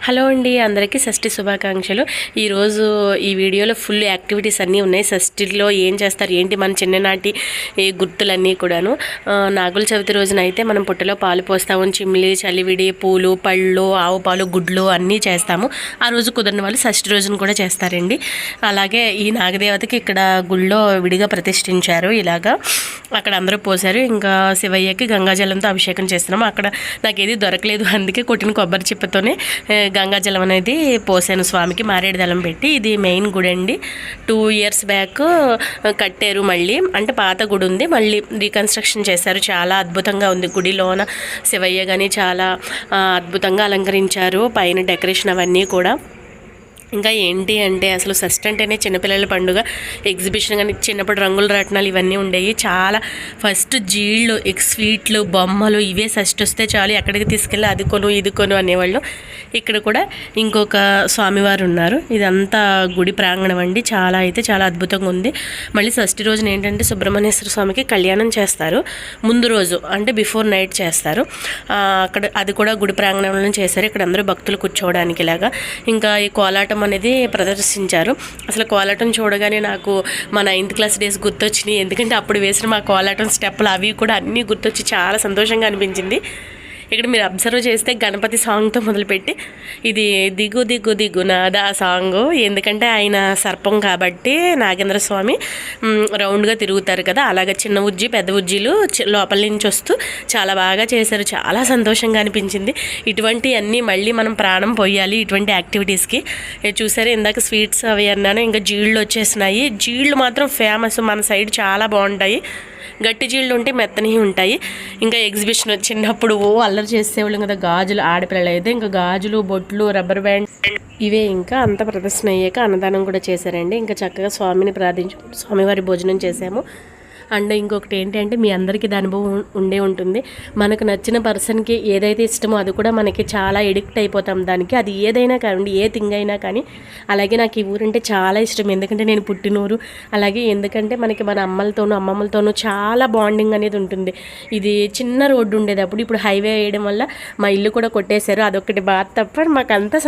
Hello అండి, అందరికీ షష్ఠి శుభాకాంక్షలు. ఈరోజు ఈ వీడియోలో ఫుల్ యాక్టివిటీస్ అన్నీ ఉన్నాయి. షష్ఠిలో ఏం చేస్తారు ఏంటి మన చిన్ననాటి గుర్తులన్నీ కూడాను. నాగుల చవితి రోజున అయితే మనం పుట్టలో పాలు పోస్తాము, చిమ్మిలి, చలివిడి, పూలు, పళ్ళు, ఆవు పాలు, గుడ్లు అన్నీ చేస్తాము. ఆ రోజు కుదిరిన వాళ్ళు షష్ఠి రోజున కూడా చేస్తారండి. అలాగే ఈ నాగదేవతకి ఇక్కడ గుళ్ళో విడిగా ప్రతిష్ఠించారు. ఇలాగా అక్కడ అందరూ పోసారు. ఇంకా శివయ్యకి గంగాజలంతో అభిషేకం చేస్తున్నాము. అక్కడ నాకు ఏది దొరకలేదు, అందుకే కొట్టిన కొబ్బరి చిప్పతోనే గంగాజలం అనేది పోసాను స్వామికి, మారేడు దళం పెట్టి. ఇది మెయిన్ గుడి అండి. 2 years బ్యాక్ కట్టారు మళ్ళీ, అంటే పాత గుడి ఉంది, మళ్ళీ రీకన్స్ట్రక్షన్ చేశారు. చాలా అద్భుతంగా ఉంది గుడిలోన. శివయ్య కానీ చాలా అద్భుతంగా అలంకరించారు, పైన డెకరేషన్ అవన్నీ కూడా. ఇంకా ఏంటి అంటే అసలు షష్ఠి అంటేనే చిన్నపిల్లల పండుగ. ఎగ్జిబిషన్ కానీ చిన్నప్పుడు రంగుల రాట్నాలు ఇవన్నీ ఉండేవి. చాలా ఫస్ట్ జీళ్ళు, స్వీట్లు, బొమ్మలు ఇవే షష్ఠి వస్తే చాలు ఎక్కడికి తీసుకెళ్ళి అది కొను ఇది కొను అనేవాళ్ళు. ఇక్కడ కూడా ఇంకొక స్వామివారు ఉన్నారు. ఇదంతా గుడి ప్రాంగణం అండి. చాలా అద్భుతంగా ఉంది. మళ్ళీ షష్ఠి రోజున ఏంటంటే సుబ్రహ్మణ్యేశ్వర స్వామికి కళ్యాణం చేస్తారు. ముందు రోజు అంటే బిఫోర్ నైట్ చేస్తారు. అక్కడ అది కూడా గుడి ప్రాంగణంలో చేశారు. ఇక్కడ అందరూ భక్తులు కూర్చోవడానికి ఇలాగా. ఇంకా ఈ కోలాటం అనేది ప్రదర్శించారు. అసలు కోలాటం చూడగానే నాకు మా 9th క్లాస్ డేస్ గుర్తొచ్చినాయి. ఎందుకంటే అప్పుడు వేసిన మా కోలాటం స్టెప్పులు అవి కూడా అన్నీ గుర్తొచ్చి చాలా సంతోషంగా అనిపించింది. ఇక్కడ మీరు అబ్జర్వ్ చేస్తే గణపతి సాంగ్తో మొదలుపెట్టి ఇది దిగు దిగు దిగు నాదా సాంగ్. ఎందుకంటే ఆయన సర్పం కాబట్టి నాగేంద్ర స్వామి రౌండ్గా తిరుగుతారు కదా, అలాగే చిన్న ఉజ్జి పెద్ద ఉజ్జీలు లోపల నుంచి వస్తూ చాలా బాగా చేశారు. చాలా సంతోషంగా అనిపించింది. ఇటువంటి అన్నీ మళ్ళీ మనం ప్రాణం పోయాలి ఇటువంటి యాక్టివిటీస్కి. చూసారు ఇందాక స్వీట్స్ అవి అన్నాను. ఇంకా జీళ్ళు వచ్చేసినాయి. జీళ్ళు మాత్రం ఫేమస్ మన సైడ్, చాలా బాగుంటాయి. గట్టి జీళ్ళు ఉంటే మెత్తని ఉంటాయి. ఇంకా ఎగ్జిబిషన్ చిన్నప్పుడు అల్లరి చేసేవాళ్ళం కదా, గాజులు ఆడపిల్లలు అయితే ఇంకా గాజులు, బొట్లు, రబ్బర్ బ్యాండ్ ఇవే. ఇంకా అంత ప్రదర్శన అయ్యాక అన్నదానం కూడా చేశారండి. ఇంకా చక్కగా స్వామిని ప్రార్థించుకుంటూ స్వామివారి భోజనం చేశాము. అండ్ ఇంకొకటి ఏంటంటే మీ అందరికీ అనుభవం ఉండే ఉంటుంది. మనకు నచ్చిన పర్సన్కి ఏదైతే ఇష్టమో అది కూడా మనకి చాలా ఎడిక్ట్ అయిపోతాం దానికి. అది ఏదైనా కానివ్వండి, ఏ థింగ్ అయినా కానీ. అలాగే నాకు ఈ ఊరంటే చాలా ఇష్టం. ఎందుకంటే నేను పుట్టినూరు. అలాగే ఎందుకంటే మనకి మన అమ్మలతోనూ అమ్మమ్మలతోనూ చాలా బాండింగ్ అనేది ఉంటుంది. ఇది చిన్న రోడ్డు ఉండేది అప్పుడు, ఇప్పుడు హైవే వేయడం వల్ల మా ఇల్లు కూడా కొట్టేశారు. అదొకటి బాధ తప్ప మాకు అంతా